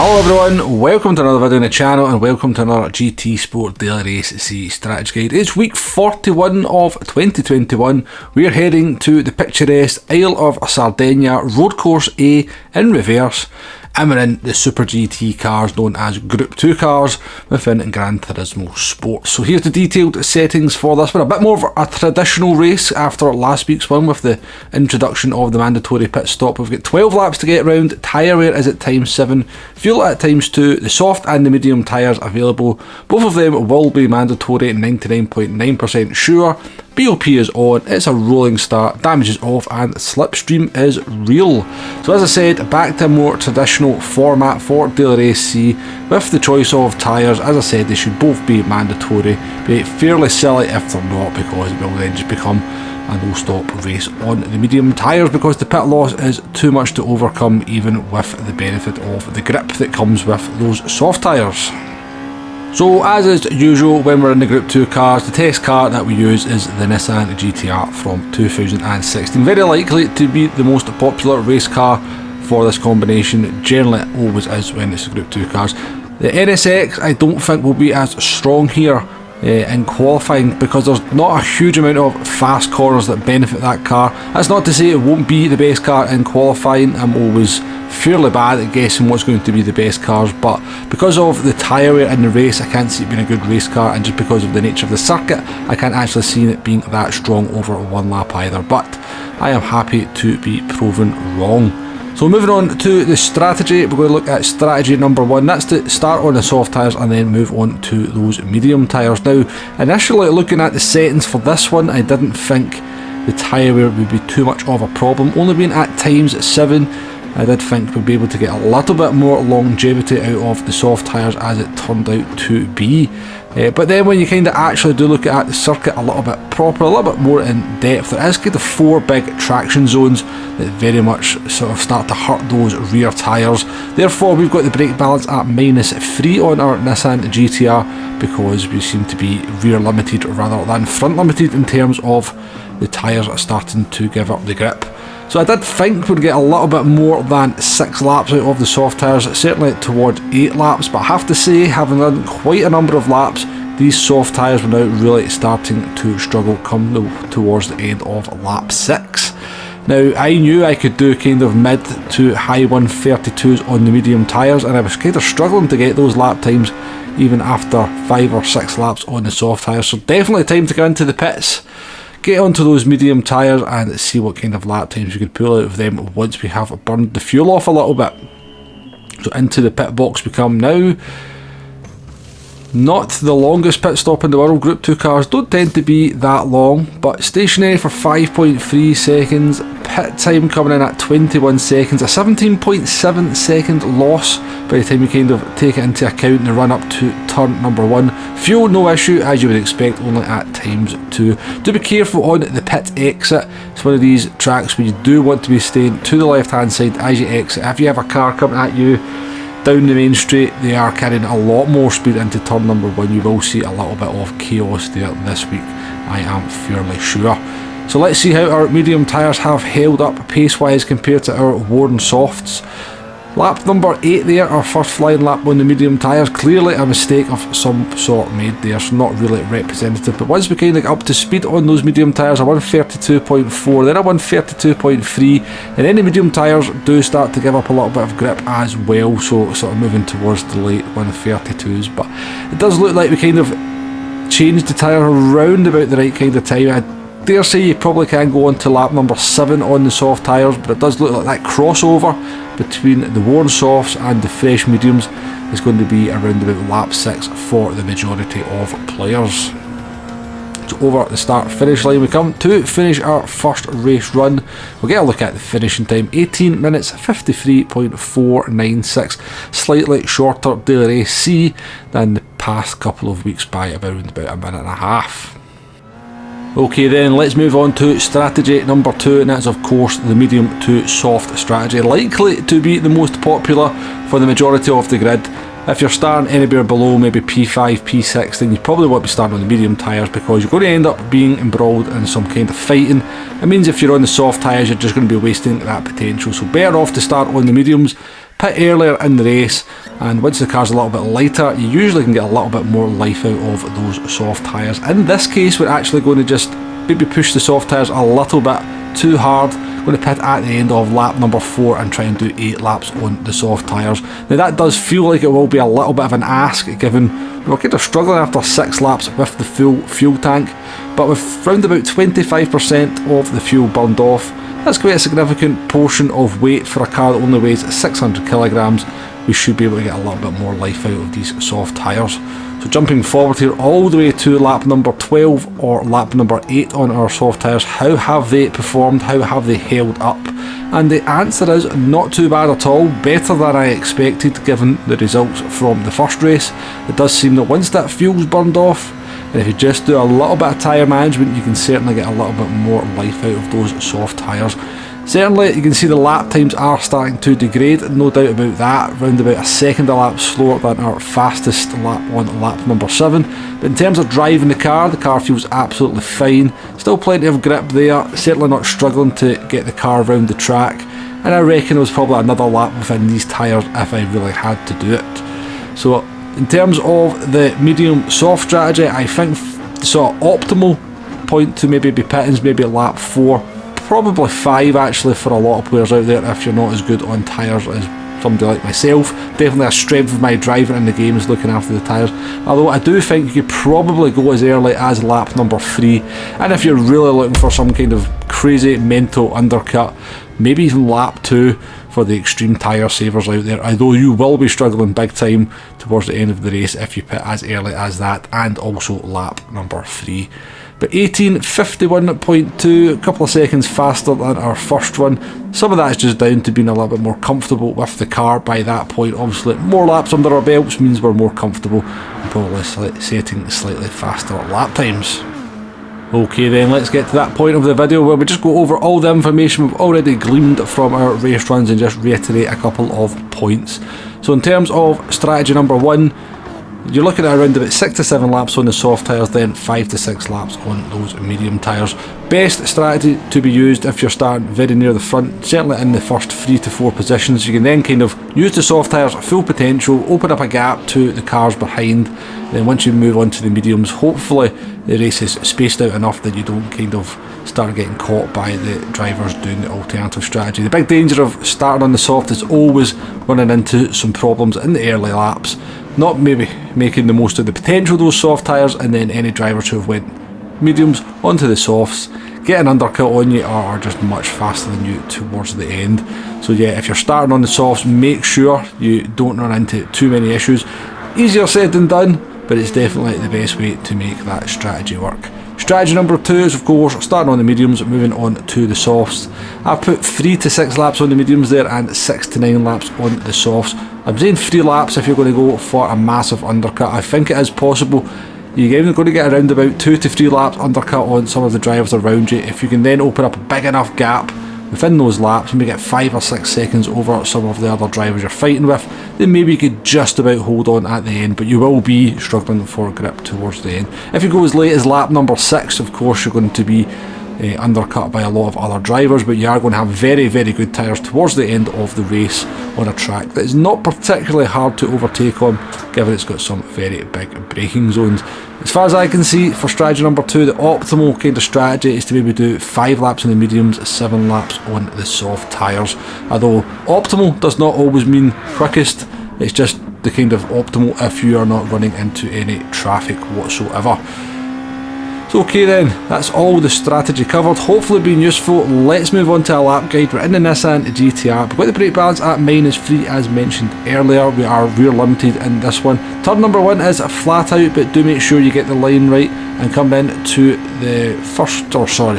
Hello everyone, welcome to another video on the channel and welcome to another GT Sport Daily Race C Strategy Guide. It's week 41 of 2021. We're heading to the picturesque Isle of Sardegna Road Course A in reverse, and we're in the Super GT cars known as Group 2 cars within Gran Turismo Sport. So here's the detailed settings for this one. A bit more of a traditional race after last week's one with the introduction of the mandatory pit stop. We've got 12 laps to get around, tyre wear is at times 7, fuel at times 2, the soft and the medium tyres available. Both of them will be mandatory, 99.9% sure. BOP is on, it's a rolling start, damage is off, and slipstream is real. So as I said, back to a more traditional format for Daily Race C with the choice of tyres. As I said, they should both be mandatory, be fairly silly if they're not, because it will then just become a no-stop race on the medium tyres because the pit loss is too much to overcome, even with the benefit of the grip that comes with those soft tyres. So as is usual when we're in the Group 2 cars, the test car that we use is the Nissan GTR from 2016. Very likely to be the most popular race car for this combination, generally it always is when it's Group 2 cars. The NSX I don't think will be as strong here in qualifying because there's not a huge amount of fast corners that benefit that car. That's not to say it won't be the best car in qualifying. I'm always fairly bad at guessing what's going to be the best cars, but because of the tyre wear in the race I can't see it being a good race car, and just because of the nature of the circuit I can't actually see it being that strong over one lap either, but I am happy to be proven wrong. So moving on to the strategy, we're going to look at strategy number 1. That's to start on the soft tyres and then move on to those medium tyres. Now, initially looking at the settings for this one, I didn't think the tyre wear would be too much of a problem. Only being at times 7, I did think we'd be able to get a little bit more longevity out of the soft tyres as it turned out to be. But then when you kind of actually do look at the circuit a little bit proper, a little bit more in depth, there is kind of 4 big traction zones that very much sort of start to hurt those rear tyres. Therefore we've got the brake balance at -3 on our Nissan GTR because we seem to be rear limited rather than front limited in terms of the tyres starting to give up the grip. So I did think we'd get a little bit more than 6 laps out of the soft tyres, certainly towards 8 laps, but I have to say, having done quite a number of laps, these soft tyres were now really starting to struggle come towards the end of lap 6. Now I knew I could do kind of mid to high 132s on the medium tyres, and I was kind of struggling to get those lap times even after 5 or 6 laps on the soft tyres, so definitely time to go into the pits, get onto those medium tyres and see what kind of lap times we could pull out of them once we have burned the fuel off a little bit. So into the pit box we come now. Not the longest pit stop in the world, Group 2 cars don't tend to be that long, but stationary for 5.3 seconds, pit time coming in at 21 seconds, a 17.7 second loss by the time you kind of take it into account in the run up to turn number 1. Fuel no issue as you would expect, only at times 2. Do be careful on the pit exit, it's one of these tracks where you do want to be staying to the left hand side as you exit. If you have a car coming at you down the main straight, they are carrying a lot more speed into turn number 1. You will see a little bit of chaos there this week, I am fairly sure. So let's see how our medium tyres have held up pace wise compared to our worn softs. Lap number 8 there, our first flying lap on the medium tyres, clearly a mistake of some sort made there, so not really representative, but once we kind of get up to speed on those medium tyres, a 132.4, then a 132.3, and then the medium tyres do start to give up a little bit of grip as well, so sort of moving towards the late 132s, but it does look like we kind of changed the tyre around about the right kind of time. I dare say you probably can go on to lap number 7 on the soft tyres, but it does look like that crossover between the worn softs and the fresh mediums is going to be around about lap 6 for the majority of players. So over at the start finish line we come to finish our first race run. We'll get a look at the finishing time, 18 minutes 53.496, slightly shorter Daily Race C than the past couple of weeks by about a minute and a half. Okay then, let's move on to strategy number 2, and that's of course the medium to soft strategy, likely to be the most popular for the majority of the grid. If you're starting anywhere below maybe P5, P6, then you probably won't be starting on the medium tyres because you're going to end up being embroiled in some kind of fighting. It means if you're on the soft tyres you're just going to be wasting that potential, so better off to start on the mediums. pit earlier in the race, and once the car's a little bit lighter, you usually can get a little bit more life out of those soft tyres. In this case, we're actually going to just maybe push the soft tyres a little bit too hard. Going to pit at the end of lap number 4 and try and do 8 laps on the soft tyres. Now that does feel like it will be a little bit of an ask, given we're kind of struggling after 6 laps with the full fuel tank, but with round about 25% of the fuel burned off, that's quite a significant portion of weight for a car that only weighs 600 kilograms. We should be able to get a little bit more life out of these soft tyres. So jumping forward here all the way to lap number 12 or lap number 8 on our soft tyres, how have they performed? How have they held up? And the answer is not too bad at all, better than I expected given the results from the first race. It does seem that once that fuel's burned off, and if you just do a little bit of tyre management, you can certainly get a little bit more life out of those soft tyres. Certainly you can see the lap times are starting to degrade, no doubt about that, round about a second a lap slower than our fastest lap on lap number 7. But in terms of driving the car feels absolutely fine, still plenty of grip there, certainly not struggling to get the car around the track, and I reckon it was probably another lap within these tyres if I really had to do it. So in terms of the medium soft strategy, I think the sort of optimal point to maybe be pitting is maybe lap 4. Probably 5 actually for a lot of players out there if you're not as good on tyres as somebody like myself. Definitely a strength of my driving in the game is looking after the tyres, although I do think you could probably go as early as lap number 3, and if you're really looking for some kind of crazy mental undercut, maybe even lap 2 for the extreme tyre savers out there, although you will be struggling big time towards the end of the race if you pit as early as that, and also lap number 3. But 18:51.2, a couple of seconds faster than our first one. Some of that is just down to being a little bit more comfortable with the car by that point. Obviously more laps under our belts means we're more comfortable and probably setting slightly faster lap times. Okay then, let's get to that point of the video where we just go over all the information we've already gleaned from our race runs and just reiterate a couple of points. So in terms of strategy number 1, you're looking at around about 6 to 7 laps on the soft tyres, then 5 to 6 laps on those medium tyres. Best strategy to be used if you're starting very near the front, certainly in the first 3 to 4 positions. You can then kind of use the soft tyres at full potential, open up a gap to the cars behind. Then once you move on to the mediums, hopefully the race is spaced out enough that you don't kind of start getting caught by the drivers doing the alternative strategy. The big danger of starting on the soft is always running into some problems in the early laps, not maybe making the most of the potential of those soft tyres, and then any drivers who have went mediums onto the softs get an undercut on you are just much faster than you towards the end. So yeah, if you're starting on the softs, make sure you don't run into too many issues. Easier said than done, but it's definitely the best way to make that strategy work. Strategy number 2 is of course starting on the mediums, moving on to the softs. I've put 3 to 6 laps on the mediums there and 6 to 9 laps on the softs. I'm saying 3 laps if you're going to go for a massive undercut. I think it is possible. You're even going to get around about 2 to 3 laps undercut on some of the drivers around you. If you can then open up a big enough gap within those laps, maybe get 5 or 6 seconds over some of the other drivers you're fighting with, then maybe you could just about hold on at the end, but you will be struggling for grip towards the end. If you go as late as lap number 6, of course you're going to be undercut by a lot of other drivers, but you are going to have very, very good tyres towards the end of the race on a track that is not particularly hard to overtake on, given it's got some very big braking zones. As far as I can see, for strategy number 2, the optimal kind of strategy is to maybe do 5 laps on the mediums, 7 laps on the soft tyres. Although optimal does not always mean quickest, it's just the kind of optimal if you are not running into any traffic whatsoever. So okay then, that's all the strategy covered, hopefully being useful. Let's move on to a lap guide. We're in the Nissan GTR, but got the brake balance at -3 as mentioned earlier. We are rear limited in this one. Turn number 1 is flat out, but do make sure you get the line right and come in to the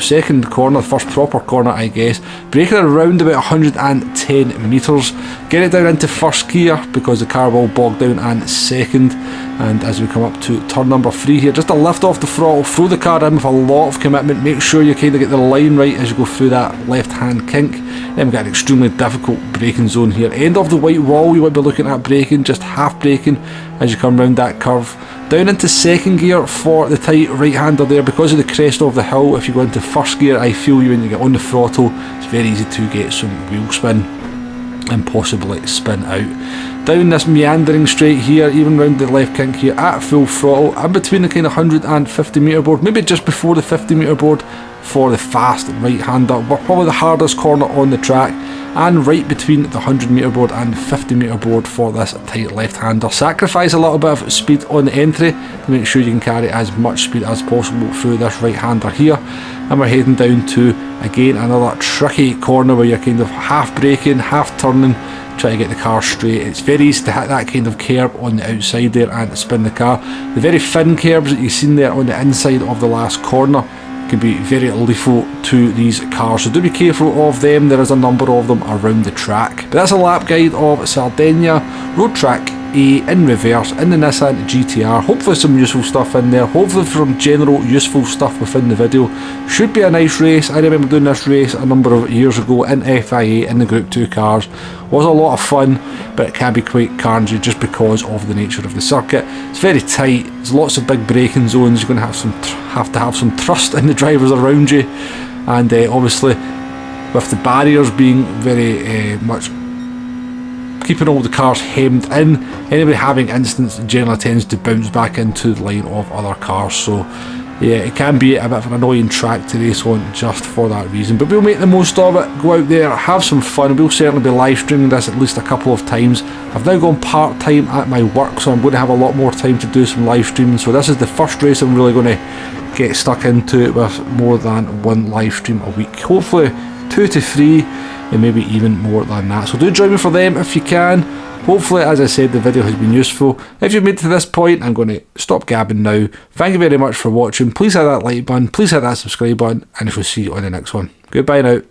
second corner, the first proper corner I guess. Braking around about 110 metres. Get it down into first gear because the car will bog down in second. And as we come up to turn number 3 here, just a lift off the throttle, throw the car in with a lot of commitment, make sure you kind of get the line right as you go through that left hand kink. Then we've got an extremely difficult braking zone here. End of the white wall, you would be looking at braking, just half braking as you come round that curve. Down into second gear for the tight right hander there, because of the crest of the hill. If you go into first gear, I feel you when you get on the throttle, it's very easy to get some wheel spin. and possibly spin out. Down this meandering straight here, even round the left kink here at full throttle, in between the kind of 150 metre board, maybe just before the 50 metre board for the fast right-hander. We're probably the hardest corner on the track, and right between the 100 metre board and 50 metre board for this tight left-hander. Sacrifice a little bit of speed on the entry to make sure you can carry as much speed as possible through this right-hander here. And we're heading down to, again, another tricky corner where you're kind of half braking, half turning, try to get the car straight. It's very easy to hit that kind of curb on the outside there and spin the car. The very thin curbs that you've seen there on the inside of the last corner can be very lethal to these cars, so do be careful of them. There is a number of them around the track. But that's a lap guide of Sardegna Road Track A in reverse in the Nissan GTR. Hopefully some useful stuff in there, hopefully some general useful stuff within the video. Should be a nice race. I remember doing this race a number of years ago in FIA in the Group 2 cars. Was a lot of fun, but it can be quite carnage just because of the nature of the circuit. It's very tight, there's lots of big braking zones, you're going to have some trust in the drivers around you, and obviously with the barriers being very much keeping all the cars hemmed in, anybody having instance generally tends to bounce back into the line of other cars. So yeah, it can be a bit of an annoying track to race on just for that reason, but we'll make the most of it, go out there, have some fun. We'll certainly be live streaming this at least a couple of times. I've now gone part-time at my work, so I'm going to have a lot more time to do some live streaming, so this is the first race I'm really going to get stuck into with more than one live stream a week, hopefully 2 to 3 and maybe even more than that. So do join me for them if you can. Hopefully, as I said, the video has been useful. If you've made it to this point, I'm going to stop gabbing now. Thank you very much for watching. Please hit that like button, please hit that subscribe button, and I shall see you on the next one. Goodbye now.